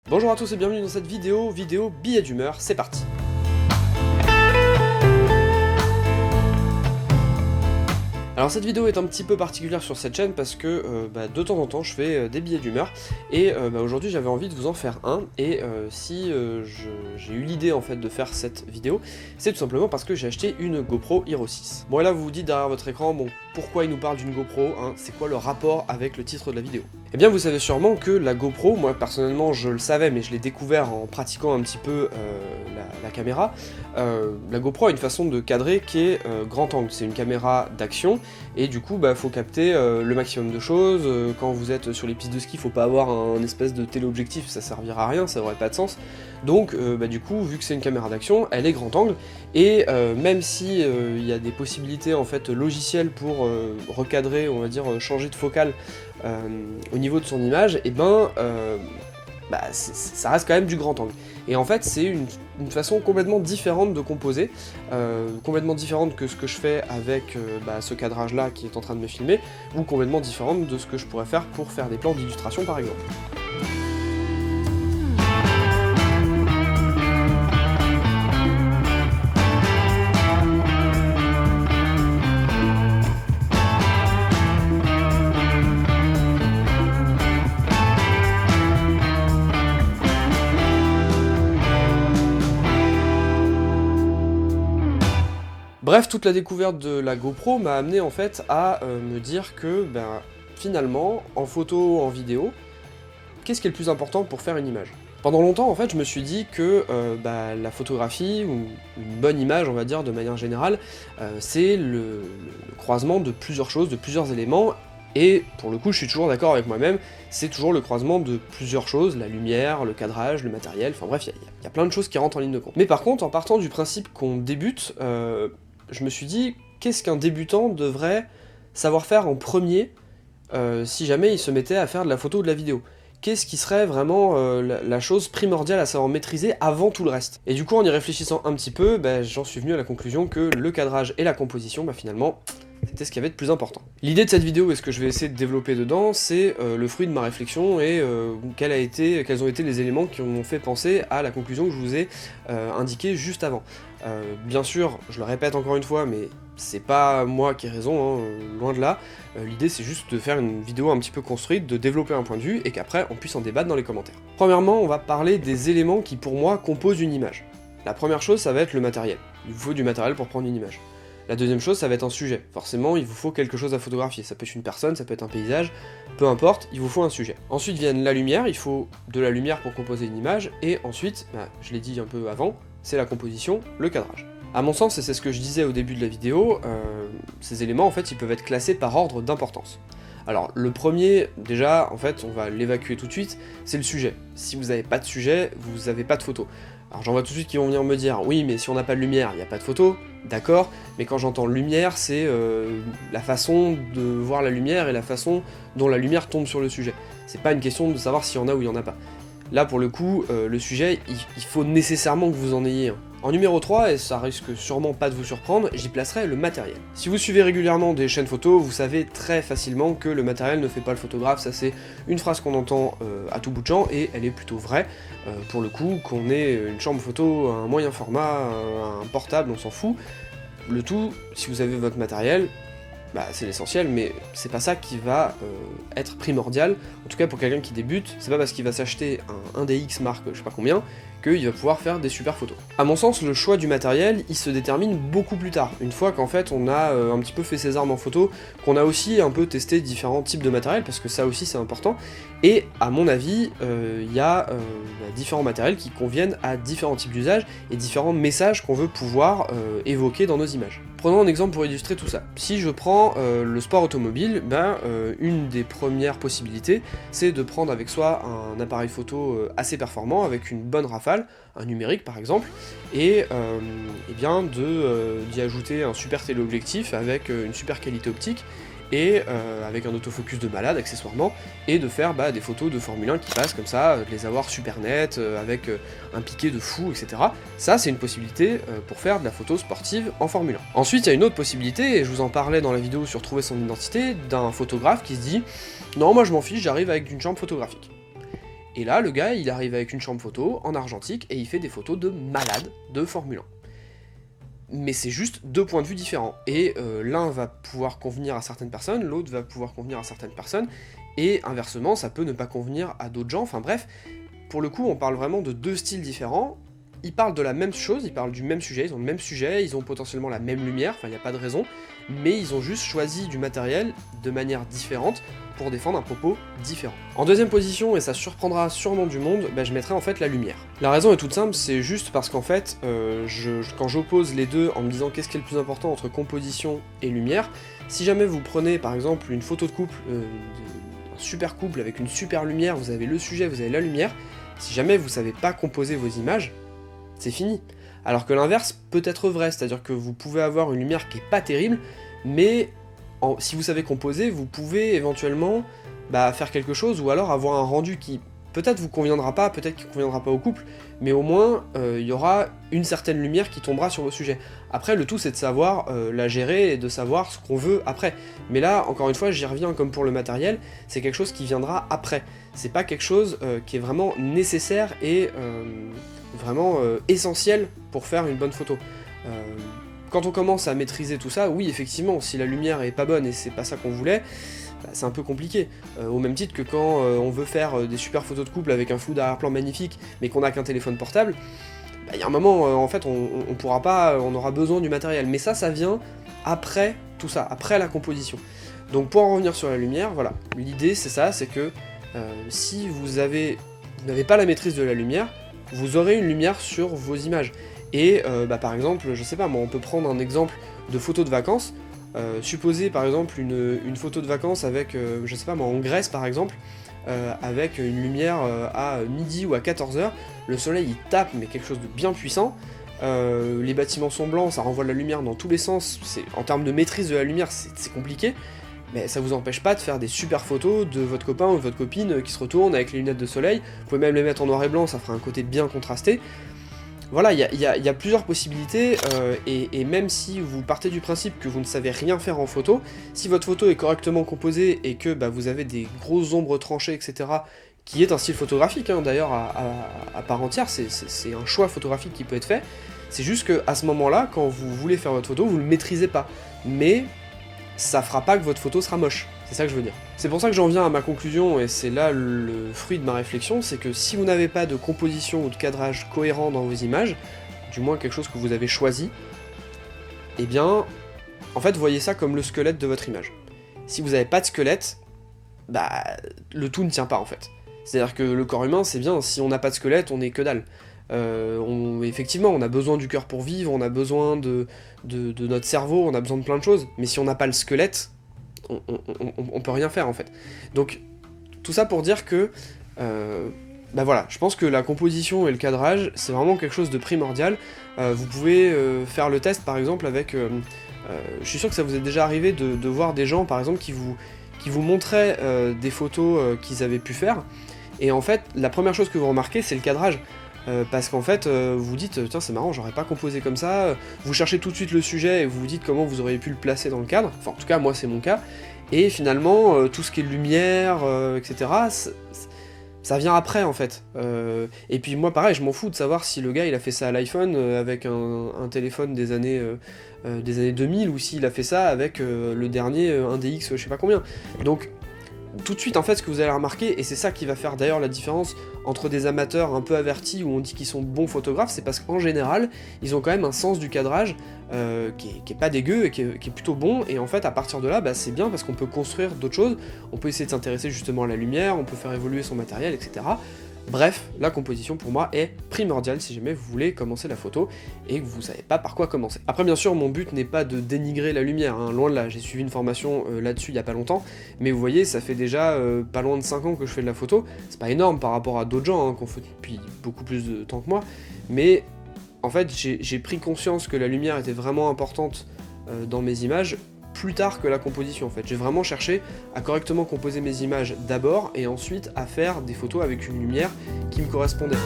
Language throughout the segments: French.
Bonjour à tous et bienvenue dans cette vidéo billet d'humeur, c'est parti. Alors cette vidéo est un petit peu particulière sur cette chaîne parce que de temps en temps je fais des billets d'humeur et aujourd'hui j'avais envie de vous en faire un et j'ai eu l'idée en fait de faire cette vidéo, c'est tout simplement parce que j'ai acheté une GoPro Hero 6. Bon et là vous vous dites derrière votre écran, bon pourquoi il nous parle d'une GoPro, hein, c'est quoi le rapport avec le titre de la vidéo? Eh bien vous savez sûrement que la GoPro, moi personnellement je le savais mais je l'ai découvert en pratiquant un petit peu la caméra, la GoPro a une façon de cadrer qui est grand angle, c'est une caméra d'action et du coup faut capter le maximum de choses, quand vous êtes sur les pistes de ski faut pas avoir un espèce de téléobjectif, ça servira à rien, ça aurait pas de sens, donc du coup vu que c'est une caméra d'action, elle est grand angle et même si il y a des possibilités en fait logicielles pour recadrer, on va dire changer de focale au niveau de son image, et ça reste quand même du grand angle. Et en fait c'est une façon complètement différente de composer, complètement différente que ce que je fais avec ce cadrage là qui est en train de me filmer, ou complètement différente de ce que je pourrais faire pour faire des plans d'illustration par exemple. Bref, toute la découverte de la GoPro m'a amené en fait à me dire que finalement, en photo, en vidéo, qu'est-ce qui est le plus important pour faire une image? Pendant longtemps en fait je me suis dit que la photographie, ou une bonne image on va dire de manière générale, c'est le croisement de plusieurs choses, de plusieurs éléments, et pour le coup je suis toujours d'accord avec moi-même, c'est toujours le croisement de plusieurs choses, la lumière, le cadrage, le matériel, enfin bref, il y a plein de choses qui rentrent en ligne de compte. Mais par contre, en partant du principe qu'on débute, je me suis dit, qu'est-ce qu'un débutant devrait savoir faire en premier si jamais il se mettait à faire de la photo ou de la vidéo? Qu'est-ce qui serait vraiment la chose primordiale à savoir maîtriser avant tout le reste? Et du coup, en y réfléchissant un petit peu, j'en suis venu à la conclusion que le cadrage et la composition, finalement, c'était ce qu'il y avait de plus important. L'idée de cette vidéo et ce que je vais essayer de développer dedans, c'est le fruit de ma réflexion et quels ont été les éléments qui m'ont fait penser à la conclusion que je vous ai indiquée juste avant. Bien sûr, je le répète encore une fois, mais c'est pas moi qui ai raison, hein, loin de là. L'idée c'est juste de faire une vidéo un petit peu construite, de développer un point de vue, et qu'après on puisse en débattre dans les commentaires. Premièrement, on va parler des éléments qui pour moi composent une image. La première chose, ça va être le matériel. Il vous faut du matériel pour prendre une image. La deuxième chose, ça va être un sujet. Forcément, il vous faut quelque chose à photographier. Ça peut être une personne, ça peut être un paysage, peu importe, il vous faut un sujet. Ensuite vienne la lumière, il faut de la lumière pour composer une image, et ensuite, je l'ai dit un peu avant, c'est la composition, le cadrage. A mon sens, et c'est ce que je disais au début de la vidéo, ces éléments, en fait, ils peuvent être classés par ordre d'importance. Alors, le premier, déjà, en fait, on va l'évacuer tout de suite, c'est le sujet. Si vous n'avez pas de sujet, vous n'avez pas de photo. Alors j'en vois tout de suite qui vont venir me dire, oui mais si on n'a pas de lumière, il n'y a pas de photo, d'accord, mais quand j'entends lumière, c'est la façon de voir la lumière et la façon dont la lumière tombe sur le sujet. C'est pas une question de savoir s'il y en a ou il y en a pas. Là pour le coup, le sujet, il faut nécessairement que vous en ayez un. En numéro 3, et ça risque sûrement pas de vous surprendre, j'y placerai le matériel. Si vous suivez régulièrement des chaînes photo, vous savez très facilement que le matériel ne fait pas le photographe, ça c'est une phrase qu'on entend à tout bout de champ, et elle est plutôt vraie, pour le coup, qu'on ait une chambre photo, un moyen format, un portable, on s'en fout. Le tout, si vous avez votre matériel, c'est l'essentiel, mais c'est pas ça qui va être primordial. En tout cas pour quelqu'un qui débute, c'est pas parce qu'il va s'acheter un DX marque je sais pas combien qu'il va pouvoir faire des super photos. A mon sens, le choix du matériel, il se détermine beaucoup plus tard, une fois qu'en fait on a un petit peu fait ses armes en photo, qu'on a aussi un peu testé différents types de matériel, parce que ça aussi c'est important, et à mon avis, il y a différents matériels qui conviennent à différents types d'usages, et différents messages qu'on veut pouvoir évoquer dans nos images. Prenons un exemple pour illustrer tout ça. Si je prends le sport automobile, une des premières possibilités, c'est de prendre avec soi un appareil photo assez performant, avec une bonne rafale, un numérique par exemple, et d'y ajouter un super téléobjectif avec une super qualité optique, et avec un autofocus de malade accessoirement, et de faire des photos de Formule 1 qui passent comme ça, de les avoir super nettes, avec un piqué de fou, etc. Ça c'est une possibilité pour faire de la photo sportive en Formule 1. Ensuite il y a une autre possibilité, et je vous en parlais dans la vidéo sur trouver son identité, d'un photographe qui se dit « Non moi je m'en fiche, j'arrive avec une chambre photographique ». Et là, le gars, il arrive avec une chambre photo en argentique et il fait des photos de malade de Formule 1. Mais c'est juste deux points de vue différents. Et l'un va pouvoir convenir à certaines personnes, l'autre va pouvoir convenir à certaines personnes, et inversement, ça peut ne pas convenir à d'autres gens. Enfin bref, pour le coup, on parle vraiment de deux styles différents. Ils parlent de la même chose, ils parlent du même sujet, ils ont le même sujet, ils ont potentiellement la même lumière, enfin il n'y a pas de raison, mais ils ont juste choisi du matériel de manière différente pour défendre un propos différent. En deuxième position, et ça surprendra sûrement du monde, je mettrai en fait la lumière. La raison est toute simple, c'est juste parce qu'en fait, quand j'oppose les deux en me disant qu'est-ce qui est le plus important entre composition et lumière, si jamais vous prenez par exemple une photo de couple, un super couple avec une super lumière, vous avez le sujet, vous avez la lumière, si jamais vous savez pas composer vos images, c'est fini. Alors que l'inverse peut être vrai, c'est-à-dire que vous pouvez avoir une lumière qui est pas terrible, mais si vous savez composer, vous pouvez éventuellement faire quelque chose, ou alors avoir un rendu qui peut-être vous conviendra pas, peut-être qu'il conviendra pas au couple, mais au moins il y aura une certaine lumière qui tombera sur vos sujets. Après, le tout c'est de savoir la gérer et de savoir ce qu'on veut après. Mais là, encore une fois, j'y reviens comme pour le matériel, c'est quelque chose qui viendra après. C'est pas quelque chose qui est vraiment nécessaire et vraiment essentiel pour faire une bonne photo. Quand on commence à maîtriser tout ça, oui effectivement, si la lumière est pas bonne et c'est pas ça qu'on voulait, c'est un peu compliqué. Au même titre que quand on veut faire des super photos de couple avec un flou d'arrière-plan magnifique, mais qu'on n'a qu'un téléphone portable, il y a un moment, en fait, on pourra pas, on aura besoin du matériel. Mais ça vient après tout ça, après la composition. Donc pour en revenir sur la lumière, voilà, l'idée c'est ça, c'est que si vous n'avez pas la maîtrise de la lumière, vous aurez une lumière sur vos images. Et par exemple, je sais pas moi, on peut prendre un exemple de photo de vacances. Supposez par exemple une photo de vacances avec, je sais pas moi, en Grèce par exemple, avec une lumière à midi ou à 14h, le soleil il tape mais quelque chose de bien puissant, les bâtiments sont blancs, ça renvoie de la lumière dans tous les sens, en termes de maîtrise de la lumière c'est compliqué, mais ça vous empêche pas de faire des super photos de votre copain ou de votre copine qui se retourne avec les lunettes de soleil, vous pouvez même les mettre en noir et blanc, ça fera un côté bien contrasté. Voilà, il y a plusieurs possibilités, et même si vous partez du principe que vous ne savez rien faire en photo, si votre photo est correctement composée et que vous avez des grosses ombres tranchées, etc., qui est un style photographique d'ailleurs à part entière, c'est un choix photographique qui peut être fait, c'est juste qu'à ce moment-là, quand vous voulez faire votre photo, vous le maîtrisez pas, mais ça fera pas que votre photo sera moche, c'est ça que je veux dire. C'est pour ça que j'en viens à ma conclusion, et c'est là le fruit de ma réflexion, c'est que si vous n'avez pas de composition ou de cadrage cohérent dans vos images, du moins quelque chose que vous avez choisi, eh bien, en fait, voyez ça comme le squelette de votre image. Si vous n'avez pas de squelette, le tout ne tient pas en fait. C'est-à-dire que le corps humain, c'est bien, si on n'a pas de squelette, on n'est que dalle. Effectivement, on a besoin du cœur pour vivre, on a besoin de notre cerveau, on a besoin de plein de choses, mais si on n'a pas le squelette, on peut rien faire en fait. Donc, tout ça pour dire que, voilà, je pense que la composition et le cadrage, c'est vraiment quelque chose de primordial. Vous pouvez faire le test par exemple avec... je suis sûr que ça vous est déjà arrivé de voir des gens par exemple qui vous montraient des photos qu'ils avaient pu faire, et en fait, la première chose que vous remarquez, c'est le cadrage. Parce qu'en fait, vous vous dites, tiens c'est marrant, j'aurais pas composé comme ça, vous cherchez tout de suite le sujet et vous vous dites comment vous auriez pu le placer dans le cadre, enfin en tout cas moi c'est mon cas, et finalement tout ce qui est lumière, etc., ça vient après en fait. Et puis moi pareil, je m'en fous de savoir si le gars il a fait ça à l'iPhone avec un téléphone des années 2000, ou s'il a fait ça avec le dernier 1DX je sais pas combien. Donc tout de suite en fait ce que vous allez remarquer, et c'est ça qui va faire d'ailleurs la différence entre des amateurs un peu avertis où on dit qu'ils sont bons photographes, c'est parce qu'en général ils ont quand même un sens du cadrage qui est pas dégueu et qui est plutôt bon, et en fait à partir de là c'est bien parce qu'on peut construire d'autres choses, on peut essayer de s'intéresser justement à la lumière, on peut faire évoluer son matériel, etc. Bref, la composition pour moi est primordiale si jamais vous voulez commencer la photo et que vous savez pas par quoi commencer. Après bien sûr mon but n'est pas de dénigrer la lumière, loin de là, j'ai suivi une formation là-dessus il y a pas longtemps, mais vous voyez ça fait déjà pas loin de 5 ans que je fais de la photo, c'est pas énorme par rapport à d'autres gens qui ont fait depuis beaucoup plus de temps que moi, mais en fait j'ai pris conscience que la lumière était vraiment importante dans mes images plus tard que la composition en fait. J'ai vraiment cherché à correctement composer mes images d'abord et ensuite à faire des photos avec une lumière qui me correspondait.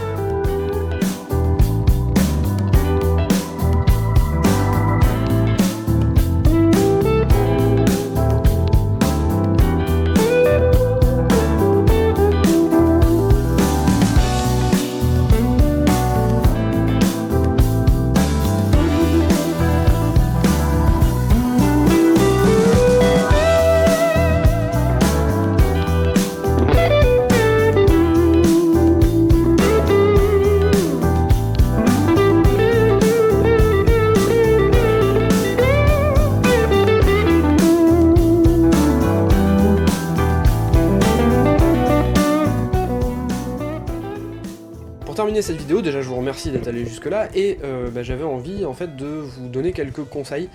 Pour terminer cette vidéo, déjà je vous remercie d'être allé jusque là, et j'avais envie en fait de vous donner quelques conseils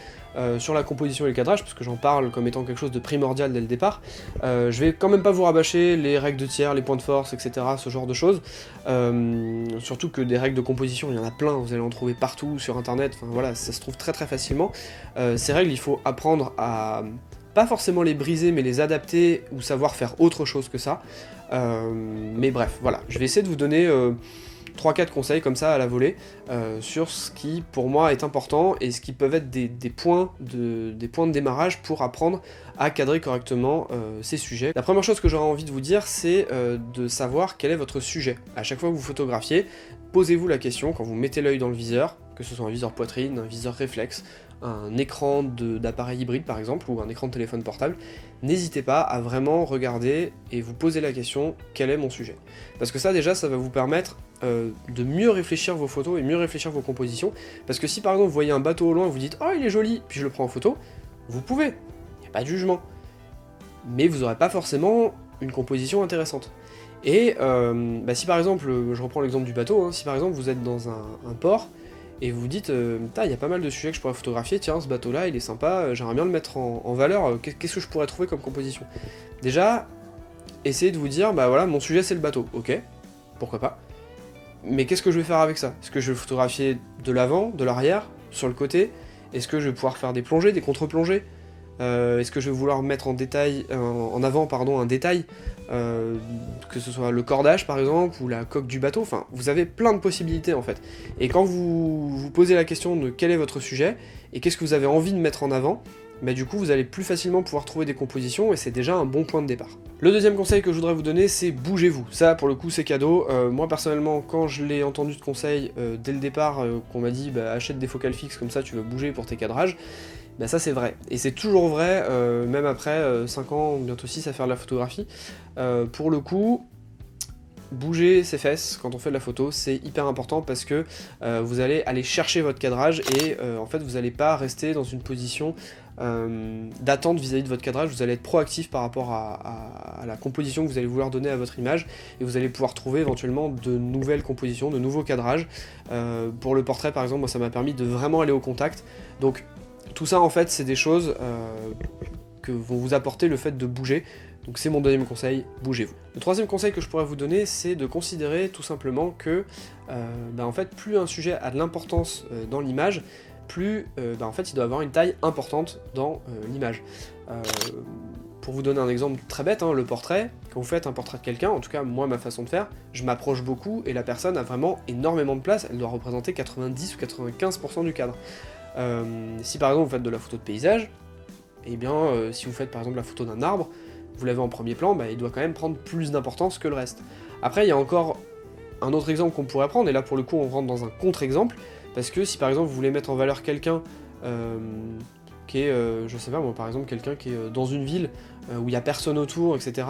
sur la composition et le cadrage, parce que j'en parle comme étant quelque chose de primordial dès le départ. Je vais quand même pas vous rabâcher les règles de tiers, les points de force, etc., ce genre de choses. Surtout que des règles de composition, il y en a plein, vous allez en trouver partout sur internet, enfin voilà, ça se trouve très facilement. Ces règles, il faut apprendre à pas forcément les briser, mais les adapter ou savoir faire autre chose que ça. Mais bref, voilà, je vais essayer de vous donner 3-4 conseils comme ça à la volée sur ce qui pour moi est important et ce qui peuvent être des points de démarrage pour apprendre à cadrer correctement ces sujets. La première chose que j'aurais envie de vous dire, c'est de savoir quel est votre sujet. À chaque fois que vous photographiez, posez-vous la question quand vous mettez l'œil dans le viseur, que ce soit un viseur poitrine, un viseur réflexe, un écran d'appareil hybride par exemple, ou un écran de téléphone portable, n'hésitez pas à vraiment regarder et vous poser la question, quel est mon sujet? Parce que ça déjà, ça va vous permettre de mieux réfléchir vos photos et mieux réfléchir vos compositions, parce que si par exemple vous voyez un bateau au loin et vous dites « Oh il est joli », puis je le prends en photo, vous pouvez, il n'y a pas de jugement, mais vous n'aurez pas forcément une composition intéressante. Et si par exemple, je reprends l'exemple du bateau, hein, si par exemple vous êtes dans un port, et vous vous dites, il y a pas mal de sujets que je pourrais photographier, tiens, ce bateau-là, il est sympa, j'aimerais bien le mettre en valeur, qu'est-ce que je pourrais trouver comme composition? Déjà, essayez de vous dire, bah voilà, mon sujet c'est le bateau, ok, pourquoi pas, mais qu'est-ce que je vais faire avec ça? Est-ce que je vais photographier de l'avant, de l'arrière, sur le côté? Est-ce que je vais pouvoir faire des plongées, des contre-plongées? Est-ce que je vais vouloir mettre en avant un détail, que ce soit le cordage par exemple, ou la coque du bateau, enfin, vous avez plein de possibilités en fait. Et quand vous vous posez la question de quel est votre sujet, et qu'est-ce que vous avez envie de mettre en avant, bah du coup vous allez plus facilement pouvoir trouver des compositions, et c'est déjà un bon point de départ. Le deuxième conseil que je voudrais vous donner, c'est bougez-vous. Ça, pour le coup, c'est cadeau. Moi, personnellement, quand je l'ai entendu ce conseil dès le départ, qu'on m'a dit bah, achète des focales fixes, comme ça tu vas bouger pour tes cadrages, bah ça c'est vrai, et c'est toujours vrai, même après 5 ans, bientôt 6 à faire de la photographie. Pour le coup, bouger ses fesses quand on fait de la photo, c'est hyper important parce que vous allez aller chercher votre cadrage et en fait vous n'allez pas rester dans une position d'attente vis-à-vis de votre cadrage, vous allez être proactif par rapport à la composition que vous allez vouloir donner à votre image, et vous allez pouvoir trouver éventuellement de nouvelles compositions, de nouveaux cadrages. Pour le portrait par exemple, moi ça m'a permis de vraiment aller au contact, donc tout ça en fait c'est des choses que vont vous apporter le fait de bouger, donc c'est mon deuxième conseil, bougez-vous. Le troisième conseil que je pourrais vous donner, c'est de considérer tout simplement que en fait plus un sujet a de l'importance dans l'image, plus en fait il doit avoir une taille importante dans l'image. Pour vous donner un exemple très bête, hein, le portrait, quand vous faites un portrait de quelqu'un, en tout cas moi ma façon de faire, je m'approche beaucoup et la personne a vraiment énormément de place, elle doit représenter 90 ou 95% du cadre. Si par exemple vous faites de la photo de paysage, et bien si vous faites par exemple la photo d'un arbre, vous l'avez en premier plan, il doit quand même prendre plus d'importance que le reste. Après il y a encore un autre exemple qu'on pourrait prendre, et là pour le coup on rentre dans un contre-exemple, parce que si par exemple vous voulez mettre en valeur quelqu'un qui est, je sais pas moi, par exemple quelqu'un qui est dans une ville où il n'y a personne autour, etc.,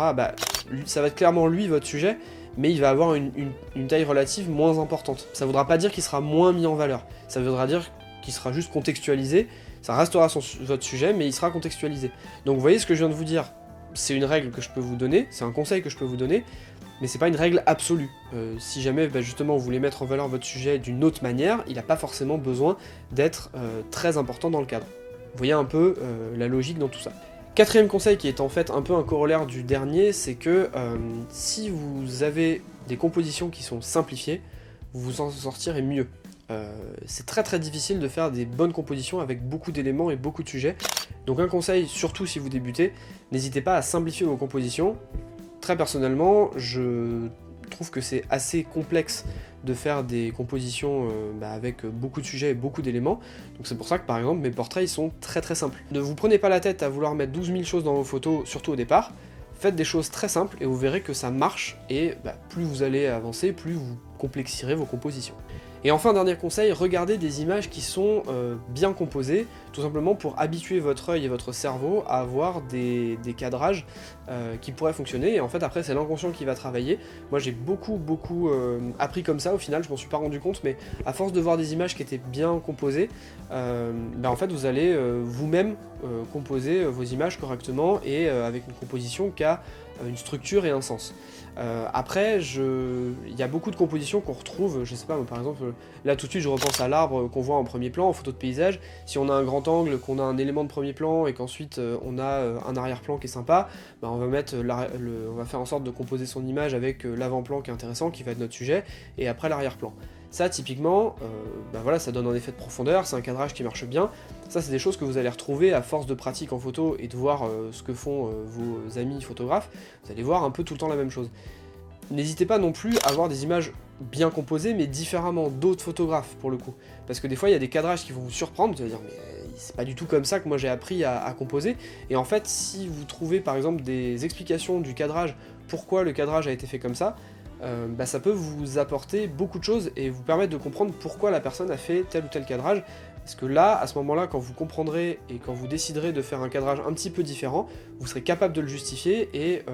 ça va être clairement lui votre sujet, mais il va avoir une taille relative moins importante. Ça voudra pas dire qu'il sera moins mis en valeur, ça voudra dire qu'il sera juste contextualisé, ça restera votre sujet, mais il sera contextualisé. Donc vous voyez ce que je viens de vous dire, c'est une règle que je peux vous donner, c'est un conseil que je peux vous donner, mais c'est pas une règle absolue. Si jamais justement vous voulez mettre en valeur votre sujet d'une autre manière, il n'a pas forcément besoin d'être très important dans le cadre. Vous voyez un peu la logique dans tout ça. Quatrième conseil qui est en fait un peu un corollaire du dernier, c'est que si vous avez des compositions qui sont simplifiées, vous vous en sortirez mieux. C'est très difficile de faire des bonnes compositions avec beaucoup d'éléments et beaucoup de sujets. Donc un conseil, surtout si vous débutez, n'hésitez pas à simplifier vos compositions. Très personnellement, je trouve que c'est assez complexe de faire des compositions avec beaucoup de sujets et beaucoup d'éléments. Donc c'est pour ça que par exemple mes portraits ils sont très simples. Ne vous prenez pas la tête à vouloir mettre 12 000 choses dans vos photos, surtout au départ. Faites des choses très simples et vous verrez que ça marche, et plus vous allez avancer, plus vous complexierez vos compositions. Et enfin, dernier conseil, regardez des images qui sont bien composées, tout simplement pour habituer votre œil et votre cerveau à avoir des cadrages qui pourraient fonctionner, et en fait après c'est l'inconscient qui va travailler. Moi j'ai beaucoup appris comme ça au final, je m'en suis pas rendu compte, mais à force de voir des images qui étaient bien composées, en fait vous allez vous-même composer vos images correctement, et avec une composition qui a une structure et un sens. Après, il y a beaucoup de compositions qu'on retrouve, je sais pas, moi, par exemple, là tout de suite je repense à l'arbre qu'on voit en premier plan, en photo de paysage. Si on a un grand angle, qu'on a un élément de premier plan, et qu'ensuite on a un arrière-plan qui est sympa, bah, on va faire en sorte de composer son image avec l'avant-plan qui est intéressant, qui va être notre sujet, et après l'arrière-plan. Ça, typiquement, bah voilà, ça donne un effet de profondeur, c'est un cadrage qui marche bien. Ça, c'est des choses que vous allez retrouver à force de pratique en photo et de voir ce que font vos amis photographes. Vous allez voir un peu tout le temps la même chose. N'hésitez pas non plus à avoir des images bien composées, mais différemment d'autres photographes, pour le coup. Parce que des fois, il y a des cadrages qui vont vous surprendre, vous allez dire, mais c'est pas du tout comme ça que moi j'ai appris à composer. Et en fait, si vous trouvez par exemple des explications du cadrage, pourquoi le cadrage a été fait comme ça, bah, ça peut vous apporter beaucoup de choses et vous permettre de comprendre pourquoi la personne a fait tel ou tel cadrage. Parce que là, à ce moment-là, quand vous comprendrez et quand vous déciderez de faire un cadrage un petit peu différent, vous serez capable de le justifier et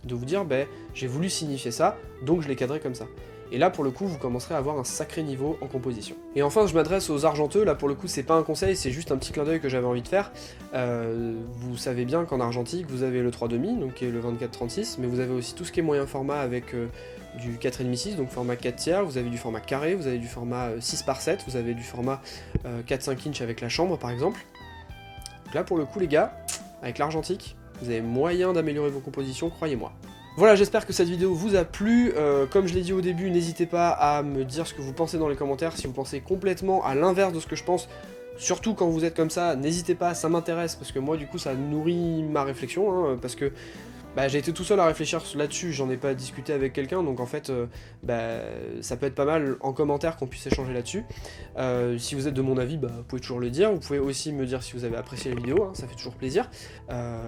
de vous dire, bah, j'ai voulu signifier ça, donc je l'ai cadré comme ça. Et là, pour le coup, vous commencerez à avoir un sacré niveau en composition. Et enfin, je m'adresse aux argenteux, là pour le coup, c'est pas un conseil, c'est juste un petit clin d'œil que j'avais envie de faire. Vous savez bien qu'en argentique, vous avez le 3,5, donc qui est le 24-36, mais vous avez aussi tout ce qui est moyen format avec du 4,5-6, donc format 4 tiers, vous avez du format carré, vous avez du format 6/7, vous avez du format 4-5 inch avec la chambre par exemple. Donc là pour le coup les gars, avec l'argentique, vous avez moyen d'améliorer vos compositions, croyez-moi. Voilà, j'espère que cette vidéo vous a plu. Comme je l'ai dit au début, n'hésitez pas à me dire ce que vous pensez dans les commentaires, si vous pensez complètement à l'inverse de ce que je pense. Surtout quand vous êtes comme ça, n'hésitez pas, ça m'intéresse, parce que moi du coup ça nourrit ma réflexion, hein, parce que bah, j'ai été tout seul à réfléchir là-dessus, j'en ai pas discuté avec quelqu'un, donc en fait, ça peut être pas mal en commentaire qu'on puisse échanger là-dessus. Si vous êtes de mon avis, bah, vous pouvez toujours le dire, vous pouvez aussi me dire si vous avez apprécié la vidéo, hein, ça fait toujours plaisir.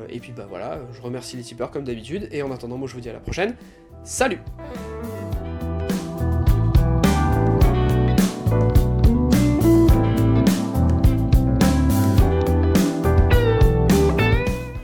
Et puis bah voilà, je remercie les tipeurs comme d'habitude, et en attendant, moi je vous dis à la prochaine, salut!